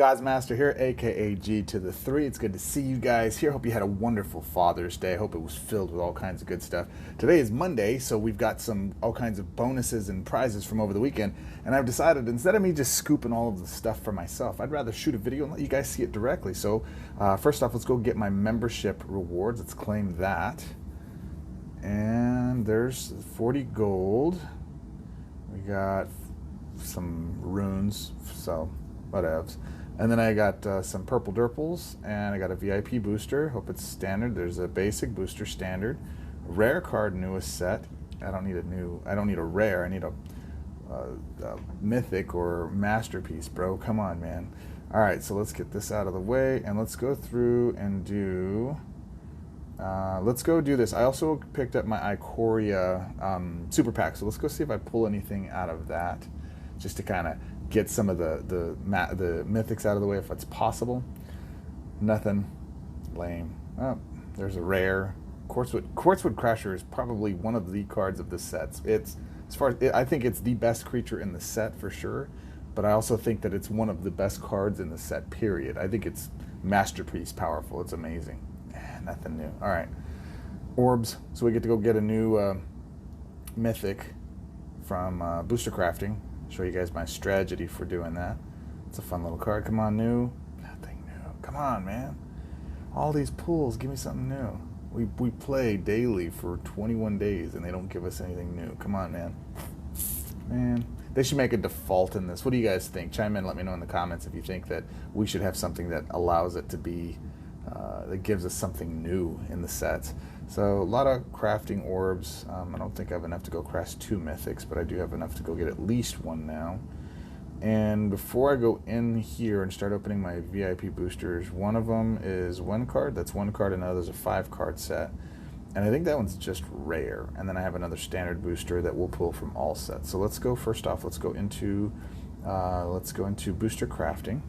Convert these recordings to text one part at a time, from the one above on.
Godsmaster here, aka G to the 3. It's good to see you guys here. Hope you had a wonderful Father's Day. Hope it was filled with all kinds of good stuff. Today is Monday, so we've got all kinds of bonuses and prizes from over the weekend. And I've decided, instead of me just scooping all of the stuff for myself, I'd rather shoot a video and let you guys see it directly. So first off, let's go get my membership rewards. Let's claim that. And there's 40 gold. We got some runes, so whatevs. And then I got some purple derples, and I got a VIP booster. Hope it's standard. There's a basic booster standard, rare card newest set. I don't need a rare. I need a mythic or masterpiece, bro. Come on, man. All right, so let's get this out of the way, and let's go through and do. Let's go do this. I also picked up my Ikoria super pack, so let's go see if I pull anything out of that, just to kind of get some of the mythics out of the way if it's possible. Nothing. Lame. Oh, there's a rare. Quartzwood Crasher is probably one of the cards of the sets. I think it's the best creature in the set for sure, but I also think that it's one of the best cards in the set, period. I think it's masterpiece powerful. It's amazing. Nothing new. All right. Orbs. So we get to go get a new mythic from Booster Crafting. Show you guys my strategy for doing that. It's a fun little card. Come on, new. Nothing new. Come on, man. All these pulls, give me something new. We play daily for 21 days and they don't give us anything new. Come on, man. Man, they should make a default in this. What do you guys think? Chime in, let me know in the comments if you think that we should have something that allows it to be, that gives us something new in the sets. So a lot of crafting orbs. I don't think I have enough to go craft 2 mythics, but I do have enough to go get at least one now. And before I go in here and start opening my VIP boosters, one of them is 1 card. That's 1 card. Another's a 5-card set. And I think that one's just rare. And then I have another standard booster that we'll pull from all sets. So let's go, first off, let's go into booster crafting.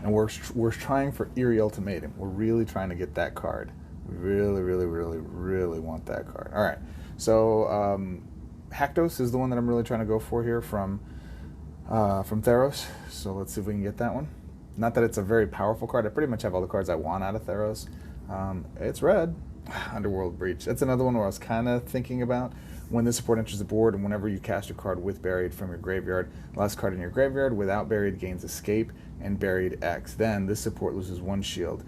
And we're trying for Eerie Ultimatum. We're really trying to get that card. We really want that card. All right. So Haktos is the one that I'm really trying to go for here from Theros. So let's see if we can get that one. Not that it's a very powerful card. I pretty much have all the cards I want out of Theros. It's red. Underworld Breach. That's another one where I was kind of thinking about. When this support enters the board, and whenever you cast a card with Buried from your graveyard, the last card in your graveyard without Buried gains Escape and Buried X. Then this support loses 1 shield.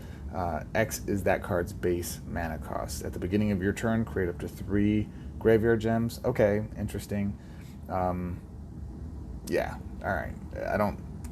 X is that card's base mana cost. At the beginning of your turn, create up to 3 graveyard gems. Okay, interesting. Yeah, all right.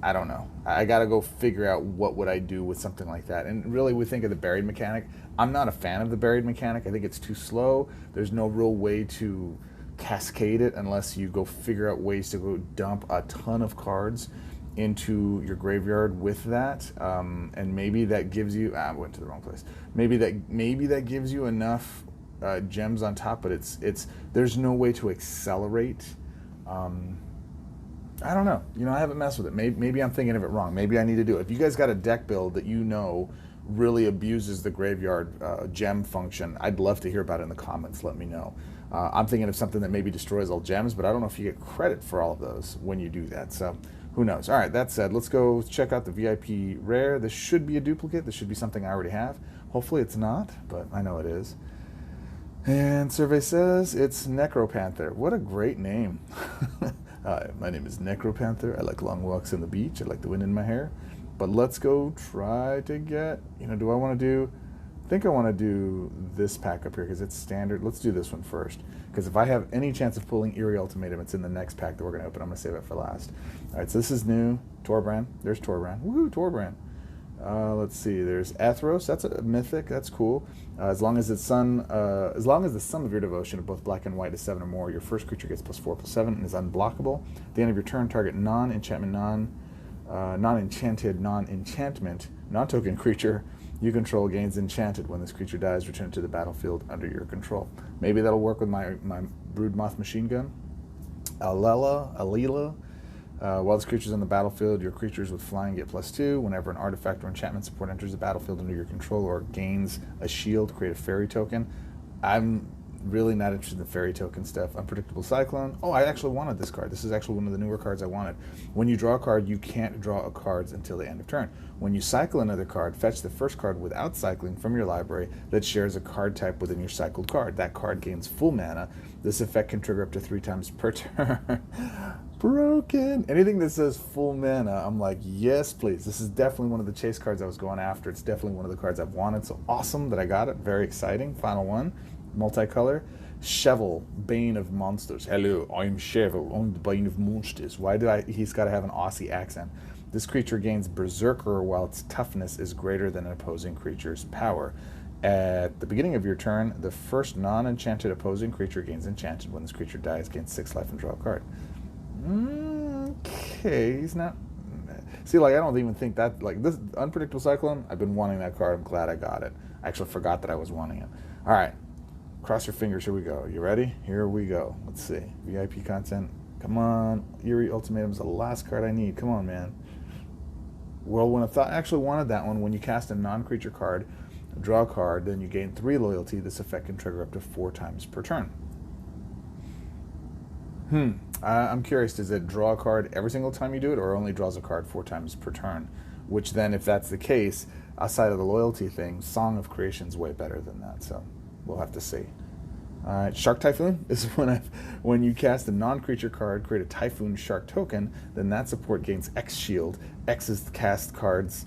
I don't know. I gotta go figure out what would I do with something like that. And really, we think of the Buried mechanic. I'm not a fan of the Buried mechanic. I think it's too slow. There's no real way to cascade it unless you go figure out ways to go dump a ton of cards into your graveyard with that. And maybe that gives you, I went to the wrong place. Maybe that gives you enough gems on top, but there's no way to accelerate. I don't know. I haven't messed with it. Maybe I'm thinking of it wrong. Maybe I need to do it. If you guys got a deck build that really abuses the graveyard gem function, I'd love to hear about it in the comments. Let me know. I'm thinking of something that maybe destroys all gems, but I don't know if you get credit for all of those when you do that. So who knows? All right, that said, let's go check out the VIP rare. This should be a duplicate. This should be something I already have. Hopefully it's not, but I know it is. And survey says it's Necropanther. What a great name. Hi, my name is Necropanther. I like long walks on the beach. I like the wind in my hair. But let's go try to get, do I want to do, I think I want to do this pack up here because it's standard. Let's do this one first. Because if I have any chance of pulling Eerie Ultimatum, it's in the next pack that we're going to open. I'm going to save it for last. All right, so this is new. Torbrand. There's Torbrand. Woohoo, Torbrand. Let's see. There's Athros. That's a mythic. That's cool. As long as the sum of your devotion of both black and white is 7 or more, your first creature gets +4/+7 and is unblockable. At the end of your turn, target non-enchantment, non-enchanted, non-enchantment, non-token creature you control gains enchanted. When this creature dies, return it to the battlefield under your control. Maybe that'll work with my Broodmoth machine gun. Alila. While this creature's on the battlefield, your creatures with flying get +2. Whenever an artifact or enchantment support enters the battlefield under your control or gains a shield, create a fairy token. really not interested in the fairy token stuff. Unpredictable Cyclone. Oh, I actually wanted this card. This is actually one of the newer cards I wanted. When you draw a card, you can't draw cards until the end of turn. When you cycle another card, fetch the first card without cycling from your library that shares a card type within your cycled card. That card gains full mana. This effect can trigger up to 3 times per turn. Broken. Anything that says full mana, I'm like, yes, please. This is definitely one of the chase cards I was going after. It's definitely one of the cards I've wanted. So awesome that I got it. Very exciting. Final one. Multicolor. Chevel, Bane of Monsters. Hello, I'm Chevel. I'm the Bane of Monsters. He's got to have an Aussie accent. This creature gains Berserker while its toughness is greater than an opposing creature's power. At the beginning of your turn, the first non-enchanted opposing creature gains enchanted. When this creature dies, gains 6 life and draw a card. Okay, he's not... See, like, I don't even think that... Like, this Unpredictable Cyclone, I've been wanting that card. I'm glad I got it. I actually forgot that I was wanting it. All right. Cross your fingers. Here we go. You ready? Here we go. Let's see. VIP content. Come on. Eerie Ultimatum's the last card I need. Come on, man. Whirlwind of Thought. I actually wanted that one. When you cast a non-creature card, draw a card, then you gain 3 loyalty. This effect can trigger up to 4 times per turn. I'm curious, does it draw a card every single time you do it, or only draws a card 4 times per turn? Which then, if that's the case, outside of the loyalty thing, Song of Creation's way better than that, so we'll have to see. All right, Shark Typhoon is when you cast a non-creature card, create a Typhoon Shark token, then that support gains X shield. X is the cast card's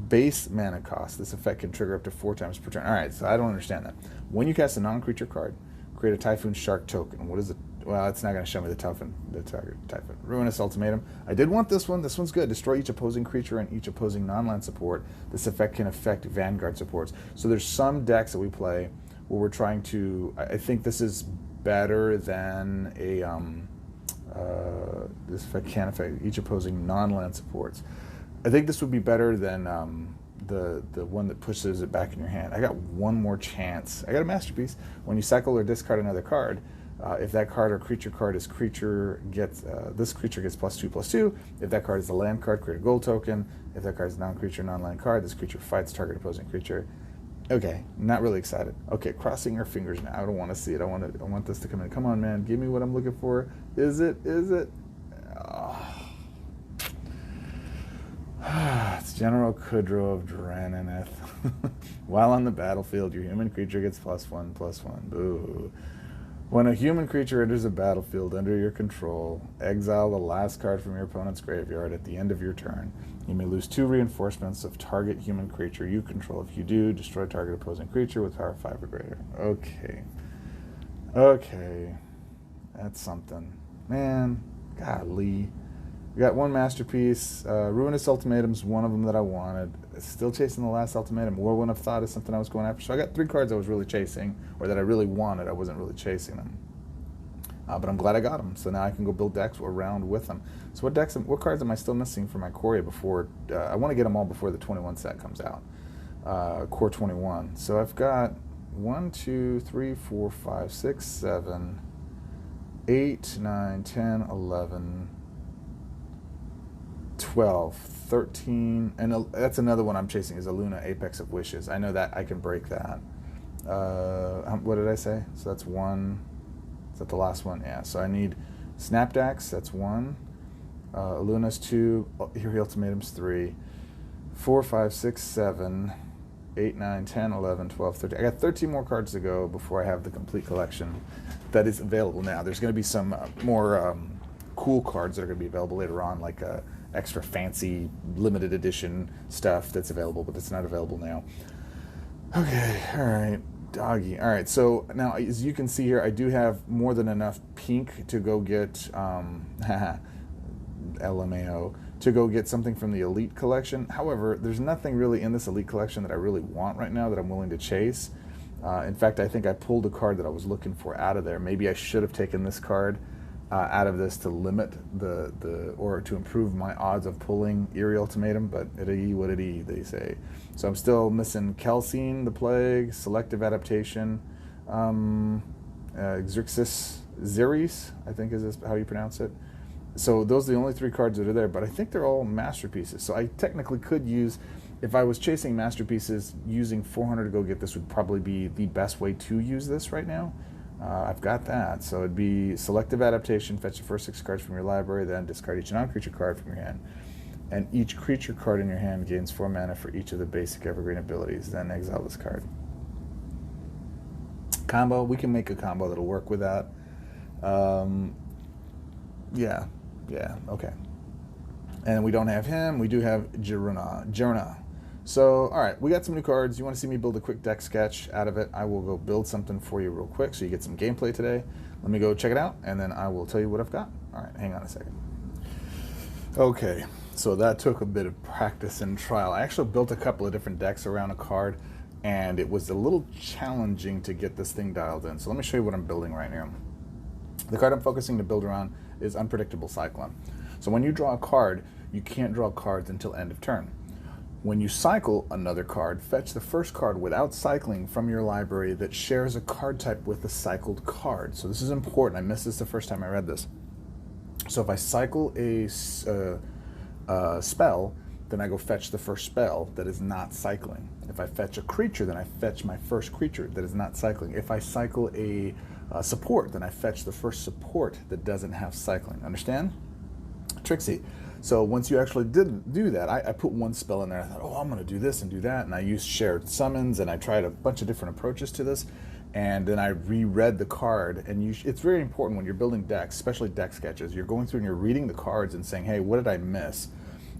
base mana cost. This effect can trigger up to 4 times per turn. All right, so I don't understand that. When you cast a non-creature card, create a Typhoon Shark token. What is it? Well, it's not going to show me the Typhoon. Ruinous Ultimatum. I did want this one. This one's good. Destroy each opposing creature and each opposing non-land support. This effect can affect Vanguard supports. So there's some decks that we play where we're trying to... I think this is better than a... this effect can affect each opposing non-land supports. I think this would be better than the one that pushes it back in your hand. I got one more chance. I got a Masterpiece. When you cycle or discard another card, if that card or creature card is creature gets this creature gets +2/+2. If that card is a land card, create a gold token. If that card is a non-creature, non-land card, this creature fights target opposing creature. Okay, not really excited. Okay, crossing our fingers now. I don't want to see it. I want this to come in. Come on, man. Give me what I'm looking for. Is it? Oh. It's General Kudrow of Draeneneth. While on the battlefield, your human creature gets +1/+1. Boo. When a human creature enters a battlefield under your control, exile the last card from your opponent's graveyard at the end of your turn. You may lose 2 reinforcements of target human creature you control. If you do, destroy target opposing creature with power 5 or greater. Okay. That's something. Man, golly. We got one Masterpiece. Ruinous Ultimatum's one of them that I wanted. Still chasing the last Ultimatum. Whirlwind of Thought is something I was going after. So I got 3 cards I was really chasing, or that I really wanted. I wasn't really chasing them. But I'm glad I got them. So now I can go build decks around with them. So what cards am I still missing for my Ikoria before? I want to get them all before the 21 set comes out. Core 21. So I've got 1, 2, 3, 4, 5, 6, 7, 8, 9, 10, 11... 12, 13, and that's another one I'm chasing is a Luna Apex of Wishes. I know that I can break that. What did I say? So that's 1. Is that the last one? Yeah, so I need Snapdax, that's 1. Luna's 2. Here Ultimatum's 3. 4, 5, 6, 7, 8, 9, 10, 11, 12, 13. I got 13 more cards to go before I have the complete collection that is available now. There's going to be some more cool cards that are going to be available later on, like extra fancy limited edition stuff that's available, but it's not available now. Okay, all right, doggy. All right, so now as you can see here, I do have more than enough pink to go get LMAO to go get something from the Elite collection. However, there's nothing really in this Elite collection that I really want right now that I'm willing to chase. In fact, I think I pulled a card that I was looking for out of there. Maybe I should have taken this card out of this to limit or to improve my odds of pulling Eerie Ultimatum, but it what it they say. So I'm still missing Calcine, the Plague, Selective Adaptation, Xerxes Xeris, I think is this how you pronounce it. So those are the only 3 cards that are there, but I think they're all Masterpieces. So I technically could use, if I was chasing Masterpieces, using 400 to go get this would probably be the best way to use this right now. I've got that. So it'd be selective adaptation, fetch the first 6 cards from your library, then discard each non-creature card from your hand. And each creature card in your hand gains 4 mana for each of the basic evergreen abilities. Then exile this card. Combo, we can make a combo that'll work with that. Yeah, okay. And we don't have him. We do have Jirna. So, all right, we got some new cards. You want to see me build a quick deck sketch out of it? I will go build something for you real quick so you get some gameplay today. Let me go check it out, and then I will tell you what I've got. All right, hang on a second. Okay, so that took a bit of practice and trial. I actually built a couple of different decks around a card, and it was a little challenging to get this thing dialed in. So let me show you what I'm building right now. The card I'm focusing to build around is Unpredictable Cyclone. So when you draw a card, you can't draw cards until end of turn. When you cycle another card, fetch the first card without cycling from your library that shares a card type with the cycled card. So this is important. I missed this the first time I read this. So if I cycle a spell, then I go fetch the first spell that is not cycling. If I fetch a creature, then I fetch my first creature that is not cycling. If I cycle a support, then I fetch the first support that doesn't have cycling. Understand? Tricksy. So once you actually didn't do that, I put one spell in there. I thought, oh, I'm going to do this and do that. And I used shared summons, and I tried a bunch of different approaches to this. And then I reread the card. And it's very important when you're building decks, especially deck sketches. You're going through and you're reading the cards and saying, hey, what did I miss?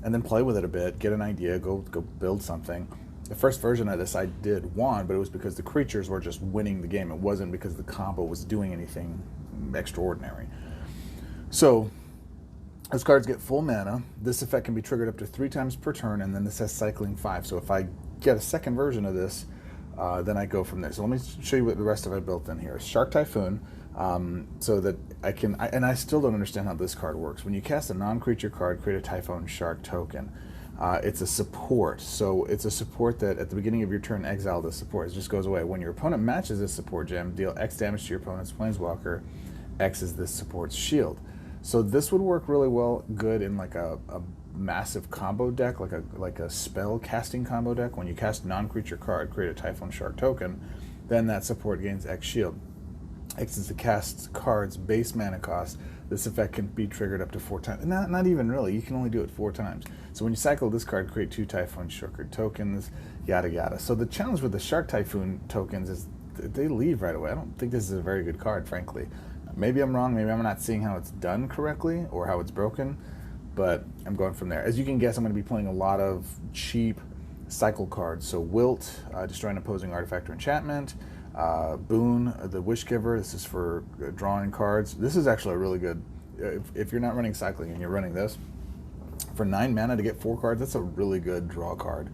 And then play with it a bit, get an idea, go build something. The first version of this I did won, but it was because the creatures were just winning the game. It wasn't because the combo was doing anything extraordinary. So those cards get full mana. This effect can be triggered up to 3 times per turn, and then this has cycling 5. So if I get a second version of this, then I go from there. So let me show you what the rest of it built in here. Shark Typhoon, so that I can, and I still don't understand how this card works. When you cast a non-creature card, create a Typhoon Shark token. It's a support, so it's a support that at the beginning of your turn, exile this support. It just goes away. When your opponent matches this support gem, deal X damage to your opponent's planeswalker. X is this support's shield. So this would work really good in like a massive combo deck, like a spell casting combo deck. When you cast a non-creature card, create a Typhoon Shark token, then that support gains X shield. X is the cast card's base mana cost. This effect can be triggered up to 4 times. Not even really. You can only do it 4 times. So when you cycle this card, create 2 Typhoon Shark tokens, yada yada. So the challenge with the Shark Typhoon tokens is they leave right away. I don't think this is a very good card, frankly. Maybe I'm wrong. Maybe I'm not seeing how it's done correctly or how it's broken, but I'm going from there. As you can guess, I'm going to be playing a lot of cheap cycle cards. So Wilt, destroy an opposing artifact or enchantment. Boon, the Wish Giver. This is for drawing cards. This is actually a really good, if you're not running cycling and you're running this, for 9 mana to get 4 cards, that's a really good draw card.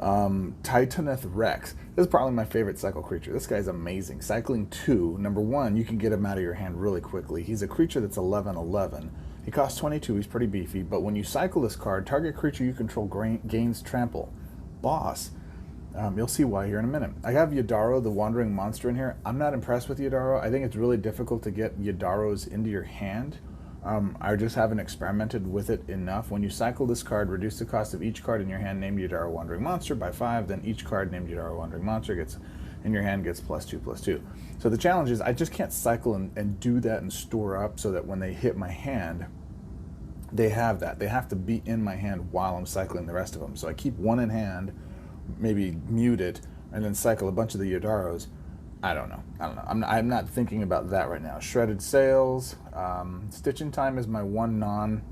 Titaneth Rex. This is probably my favorite cycle creature. This guy's amazing. Cycling 2, number 1, you can get him out of your hand really quickly. He's a creature that's 11/11. He costs 22, he's pretty beefy, but when you cycle this card, target creature you control gains trample. Boss. You'll see why here in a minute. I have Yadaro, the Wandering Monster, in here. I'm not impressed with Yadaro. I think it's really difficult to get Yadaros into your hand. I just haven't experimented with it enough. When you cycle this card, reduce the cost of each card in your hand named Yadaro Wandering Monster by 5. Then each card named Yadaro Wandering Monster gets in your hand gets +2/+2. So the challenge is I just can't cycle and do that and store up so that when they hit my hand, they have that. They have to be in my hand while I'm cycling the rest of them. So I keep one in hand, maybe mute it, and then cycle a bunch of the Yadaros. I don't know. I'm not thinking about that right now. Shredded Sails. Stitch in Time is my one non.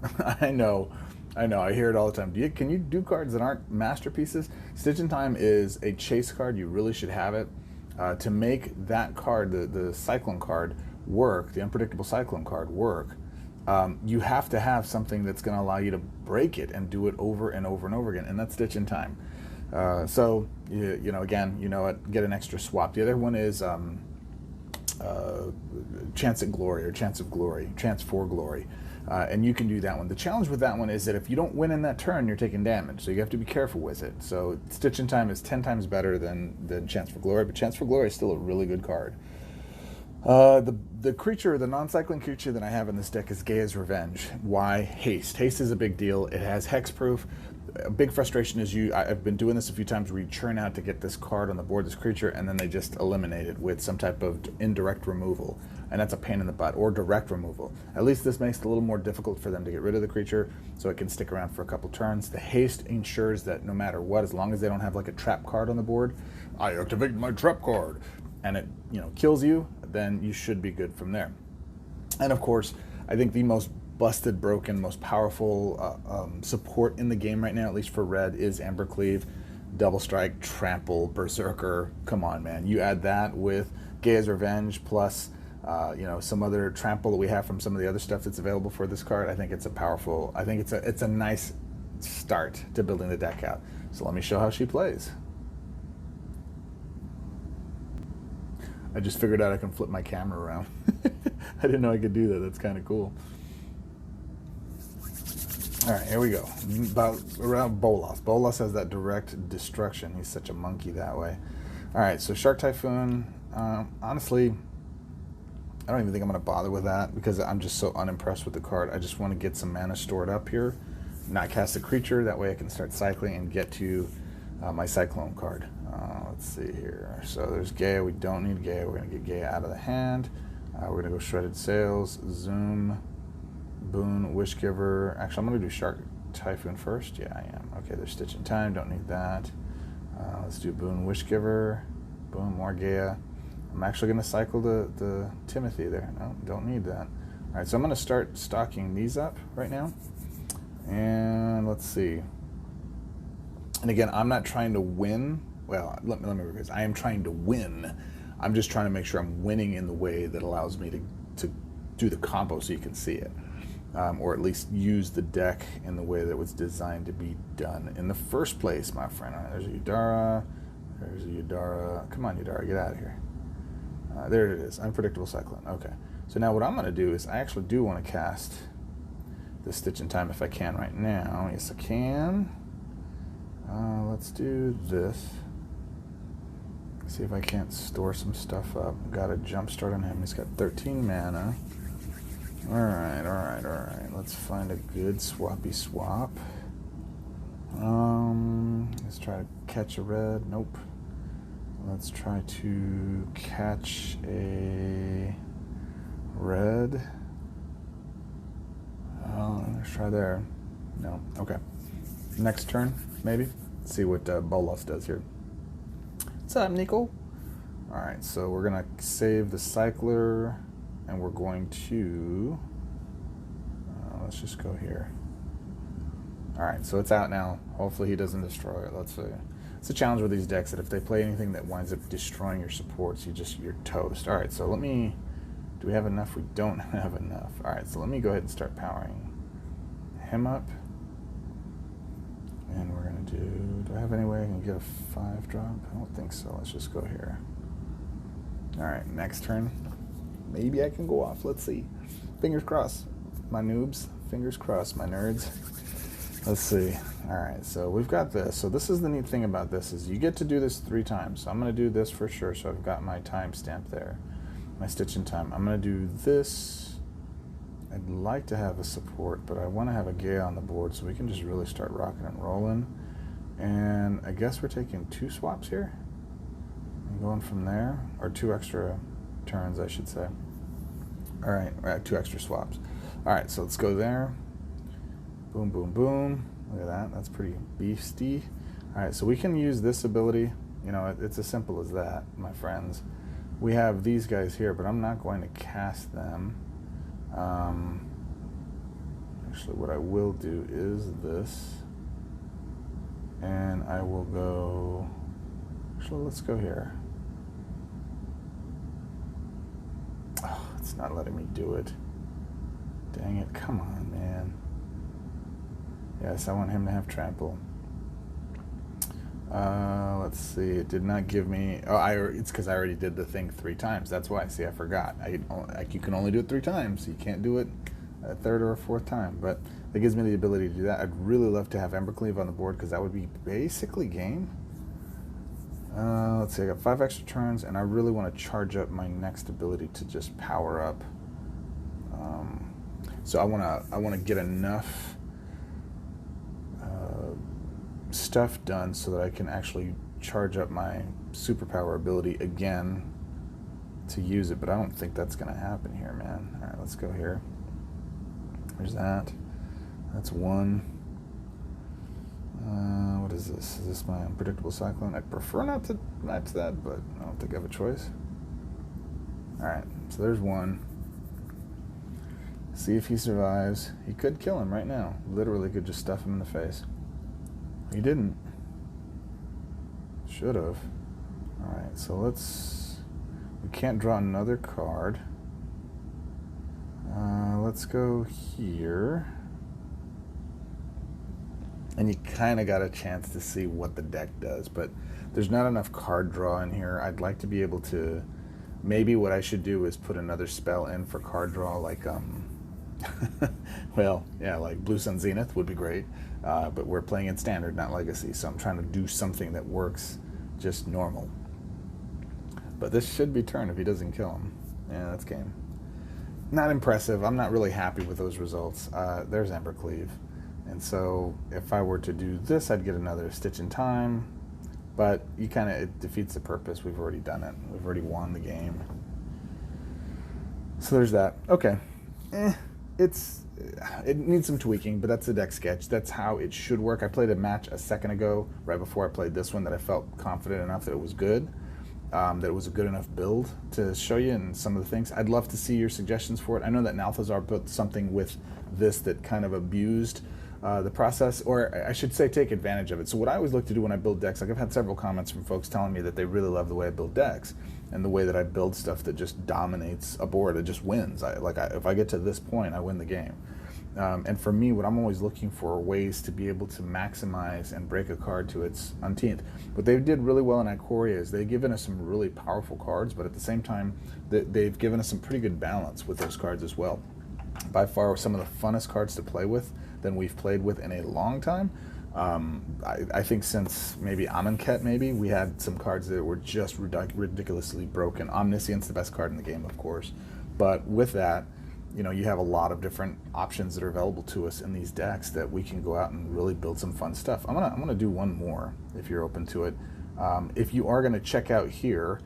I know. I hear it all the time. Can you do cards that aren't masterpieces? Stitch in Time is a chase card. You really should have it. To make that card, the Cyclone card, work, the Unpredictable Cyclone card work, you have to have something that's going to allow you to break it and do it over and over and over again, and that's Stitch in Time. So, again, get an extra swap. The other one is Chance at Glory or Chance of Glory, Chance for Glory. And you can do that one. The challenge with that one is that if you don't win in that turn, you're taking damage. So you have to be careful with it. So Stitch in Time is 10 times better than Chance for Glory, but Chance for Glory is still a really good card. The creature, the non-cycling creature that I have in this deck is Gaia's Revenge. Why? Haste. Haste is a big deal. It has hexproof. A big frustration is I've been doing this a few times where you churn out to get this card on the board, this creature, and then they just eliminate it with some type of indirect removal. And that's a pain in the butt, or direct removal. At least this makes it a little more difficult for them to get rid of the creature, so it can stick around for a couple turns. The haste ensures that no matter what, as long as they don't have like a trap card on the board, I activate my trap card, and it kills you, then you should be good from there. And of course, I think the most busted, broken, most powerful support in the game right now, at least for red, is Embercleave, Double Strike, Trample, Berserker. Come on, man. You add that with Gaia's Revenge plus some other trample that we have from some of the other stuff that's available for this card. I think it's it's a nice start to building the deck out. So let me show how she plays. I just figured out I can flip my camera around. I didn't know I could do that. That's kind of cool. All right, here we go. Around Bolas. Bolas has that direct destruction. He's such a monkey that way. All right, so Shark Typhoon. Honestly, I don't even think I'm going to bother with that because I'm just so unimpressed with the card. I just want to get some mana stored up here, not cast a creature. That way I can start cycling and get to my Cyclone card. Let's see here. So there's Gaia. We don't need Gaia. We're going to get Gaia out of the hand. We're going to go Shredded Sails, Zoom, Boon, Wishgiver. Actually, I'm going to do Shark Typhoon first. Yeah, I am. Okay, there's Stitch in Time. Don't need that. Let's do Boon, Wishgiver. Boom, more Gaia. I'm actually going to cycle the Timothy there. No, don't need that. All right, so I'm going to start stocking these up right now. And let's see. And again, I'm not trying to win. Well, let me rephrase. I am trying to win. I'm just trying to make sure I'm winning in the way that allows me to do the combo so you can see it. Or at least use the deck in the way that it was designed to be done in the first place, my friend. All right, there's a Udara. There's a Udara. Come on, Udara, get out of here. There it is, Unpredictable Cyclone. Okay, so now what I'm going to do is I actually do want to cast the Stitch in Time if I can right now. Yes, I can. Let's do this. See if I can't store some stuff up. Got a jump start on him. He's got 13 mana. Alright. Let's find a good swappy swap. Let's try to catch a red. Nope. Let's try to catch a red. Let's try there. No. Okay. Next turn, maybe. Let's see what Bolas does here. What's up, Nico? Alright, so we're going to save the Cycler, and we're going to... let's just go here. Alright, so it's out now. Hopefully he doesn't destroy it. Let's see. It's a challenge with these decks that if they play anything that winds up destroying your supports, you're toast. Alright, so let me... Do we have enough? We don't have enough. Alright, so let me go ahead and start powering him up. And we're going to do I have any way I can get a 5-drop? I don't think so. Let's just go here. Alright, next turn. Maybe I can go off. Let's see. Fingers crossed. My noobs. Fingers crossed, my nerds. Let's see. Alright, so we've got this. So this is the neat thing about this is you get to do this 3 times. So I'm going to do this for sure. So I've got my timestamp there. My Stitch in Time. I'm going to do this. I'd like to have a support, but I want to have a Gaia on the board so we can just really start rocking and rolling. And I guess we're taking 2 swaps here. I'm going from there. Or 2 extra turns, I should say. Alright, 2 extra swaps. Alright, so let's go there. Boom, boom, boom. Look at that. That's pretty beastie. Alright, so we can use this ability. You know, it's as simple as that, my friends. We have these guys here, but I'm not going to cast them. Actually, what I will do is this. And I will go... Actually, let's go here. Oh, it's not letting me do it. Dang it. Come on, man. Yes, I want him to have trample. Let's see. It did not give me... Oh, it's because I already did the thing 3 times. That's why. See, I forgot. You can only do it 3 times. You can't do it a 3rd or a 4th time. But that gives me the ability to do that. I'd really love to have Embercleave on the board because that would be basically game. Let's see. I got 5 extra turns, and I really want to charge up my next ability to just power up. So I want to get enough stuff done so that I can actually charge up my superpower ability again to use it, but I don't think that's going to happen here, man. All right, let's go here. There's that. That's one. What is this? Is this my Unpredictable Cyclone? I'd prefer not to match that, but I don't think I have a choice. All right, so there's one. See if he survives. He could kill him right now. Literally could just stuff him in the face. He didn't. Should have. All right, so let's... We can't draw another card. Let's go here. And you kind of got a chance to see what the deck does, but there's not enough card draw in here. I'd like to be able to... Maybe what I should do is put another spell in for card draw, like, well, yeah, like Blue Sun Zenith would be great, but we're playing in Standard, not Legacy, so I'm trying to do something that works just normal. But this should be turn if he doesn't kill him. Yeah, that's game. Not impressive. I'm not really happy with those results. There's Embercleave. And so if I were to do this, I'd get another Stitch in Time. But it defeats the purpose. We've already done it. We've already won the game. So there's that. Okay. It needs some tweaking, but that's the deck sketch. That's how it should work. I played a match a second ago, right before I played this one, that I felt confident enough that it was good. That it was a good enough build to show you and some of the things. I'd love to see your suggestions for it. I know that Nalthazar put something with this that kind of abused the process, or I should say take advantage of it. So what I always look to do when I build decks, like I've had several comments from folks telling me that they really love the way I build decks and the way that I build stuff that just dominates a board. It just wins. If I get to this point, I win the game. And for me, what I'm always looking for are ways to be able to maximize and break a card to its unteenth. What they did really well in Ikoria is they've given us some really powerful cards, but at the same time, they've given us some pretty good balance with those cards as well. By far, some of the funnest cards to play with than we've played with in a long time. I think since maybe Amonkhet, we had some cards that were just ridiculously broken. Omniscience, the best card in the game, of course. But with that, you have a lot of different options that are available to us in these decks that we can go out and really build some fun stuff. I'm gonna do one more if you're open to it. If you are gonna check out here,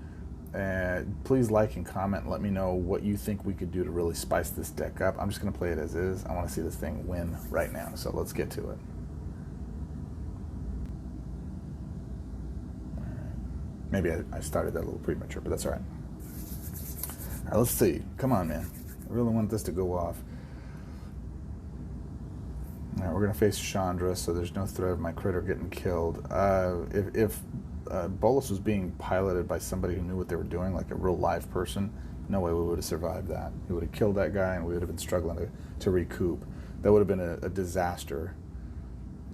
please like and comment and let me know what you think we could do to really spice this deck up. I'm just gonna play it as is. I want to see this thing win right now, so let's get to it. All right. Maybe I started that a little premature, but that's all right. All right, let's see. Come on, man. I really want this to go off. All right, we're going to face Chandra, so there's no threat of my critter getting killed. If Bolas was being piloted by somebody who knew what they were doing, like a real live person, no way we would have survived that. He would have killed that guy, and we would have been struggling to recoup. That would have been a disaster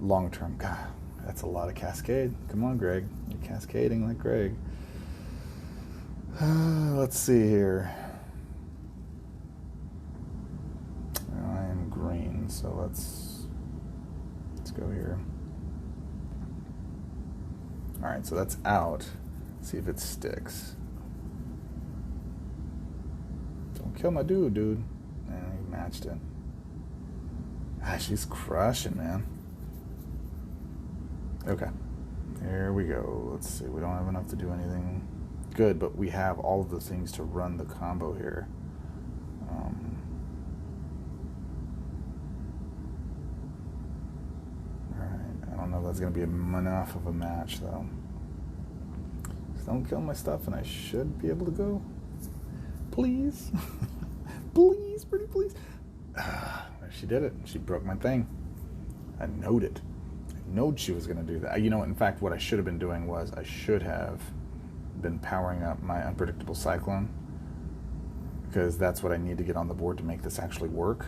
long term. God, that's a lot of Cascade. Come on, Greg. You're cascading like Greg. Let's see here. I am green, so let's go here. All right, so that's out. Let's see if it sticks. Don't kill my dude. He matched it. Ah, she's crushing, man. Okay, here we go. Let's see. We don't have enough to do anything good, but we have all of the things to run the combo here. I don't know if that's going to be enough of a match, though. Just don't kill my stuff, and I should be able to go. Please. Please, pretty please. She did it. She broke my thing. I knowed it. I knowed she was going to do that. You know what? In fact, what I should have been doing was I should have been powering up my Unpredictable Cyclone, because that's what I need to get on the board to make this actually work.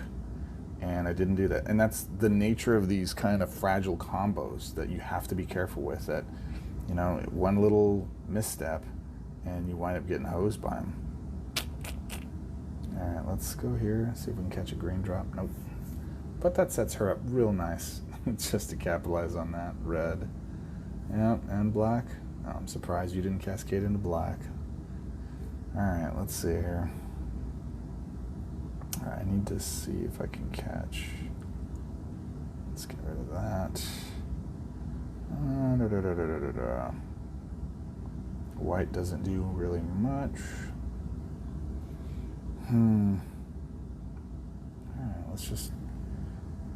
And I didn't do that. And that's the nature of these kind of fragile combos that you have to be careful with. That, one little misstep and you wind up getting hosed by them. All right, let's go here, see if we can catch a green drop. Nope. But that sets her up real nice just to capitalize on that. Red. Yep, and black. Oh, I'm surprised you didn't cascade into black. All right, let's see here. All right, I need to see if I can catch. Let's get rid of that. White doesn't do really much. Alright, let's just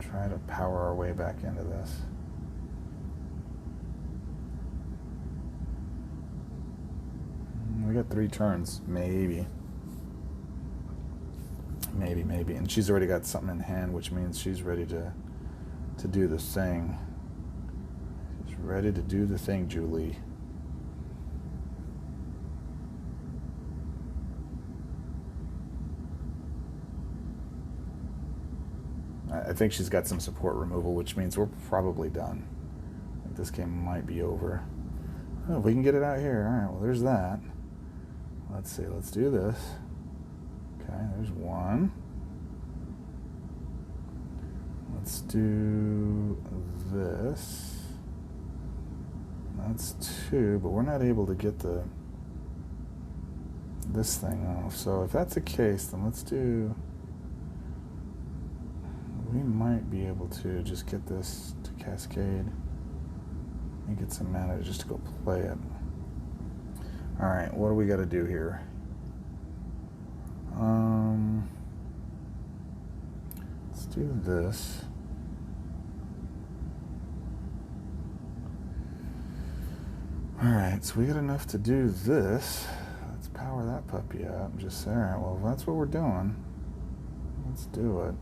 try to power our way back into this. We got 3 turns, maybe. Maybe. And she's already got something in hand, which means she's ready to do the thing. She's ready to do the thing, Julie. I think she's got some support removal, which means we're probably done. I think this game might be over. Oh, we can get it out here. All right, well, there's that. Let's see, let's do this. Okay, there's 1. Let's do this. That's 2, but we're not able to get this thing off. So if that's the case, then let's do... We might be able to just get this to cascade and get some mana just to go play it. All right, what do we got to do here? Let's do this. All right, so we got enough to do this. Let's power that puppy up. Just say, all right, well, that's what we're doing. Let's do it.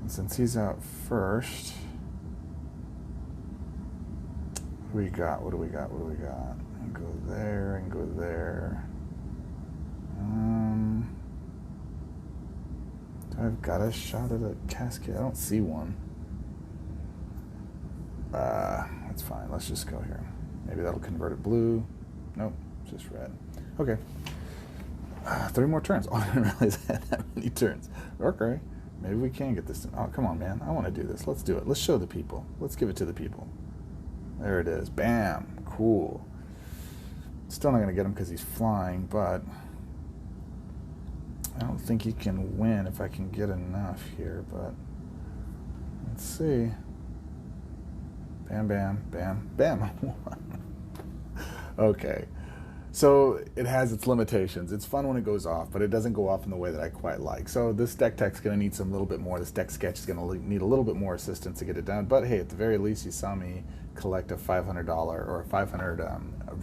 And since he's out first, what do we got? What do we got? And go there and go there. Do I've got a shot at a cascade? I don't see one. That's fine. Let's just go here. Maybe that'll convert it blue. Nope, just red. Okay. 3 more turns. Oh, I didn't realize I had that many turns. Okay. Maybe we can get this done. Oh, come on, man. I want to do this. Let's do it. Let's show the people. Let's give it to the people. There it is. Bam. Cool. Still not going to get him because he's flying, but I don't think he can win if I can get enough here, but let's see. Bam, bam, bam, bam. Okay. So it has its limitations. It's fun when it goes off, but it doesn't go off in the way that I quite like. So this deck tech's going to need some little bit more. This deck sketch is going to need a little bit more assistance to get it done. But hey, at the very least, you saw me collect a $500 or a 500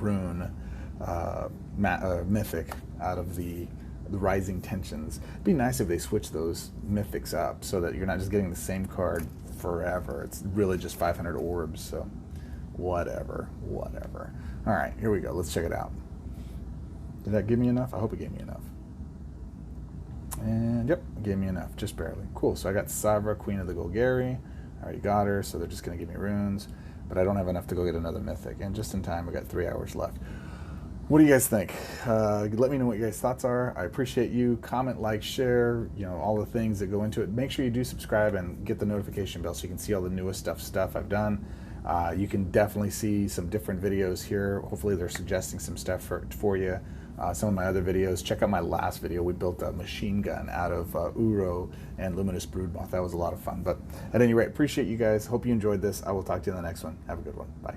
rune mythic out of the Rising Tensions. It'd be nice if they switch those mythics up so that you're not just getting the same card forever. It's really just 500 orbs. So whatever. All right, here we go. Let's check it out. Did that give me enough? I hope it gave me enough. And yep, it gave me enough, just barely. Cool, so I got Savra, Queen of the Golgari. I already got her, so they're just gonna give me runes, but I don't have enough to go get another mythic. And just in time, I got 3 hours left. What do you guys think? Let me know what your guys' thoughts are. I appreciate you. Comment, like, share, all the things that go into it. Make sure you do subscribe and get the notification bell so you can see all the newest stuff I've done. You can definitely see some different videos here. Hopefully they're suggesting some stuff for you. Some of my other videos. Check out my last video. We built a machine gun out of Uro and Luminous Broodmoth. That was a lot of fun. But at any rate, appreciate you guys. Hope you enjoyed this. I will talk to you in the next one. Have a good one. Bye.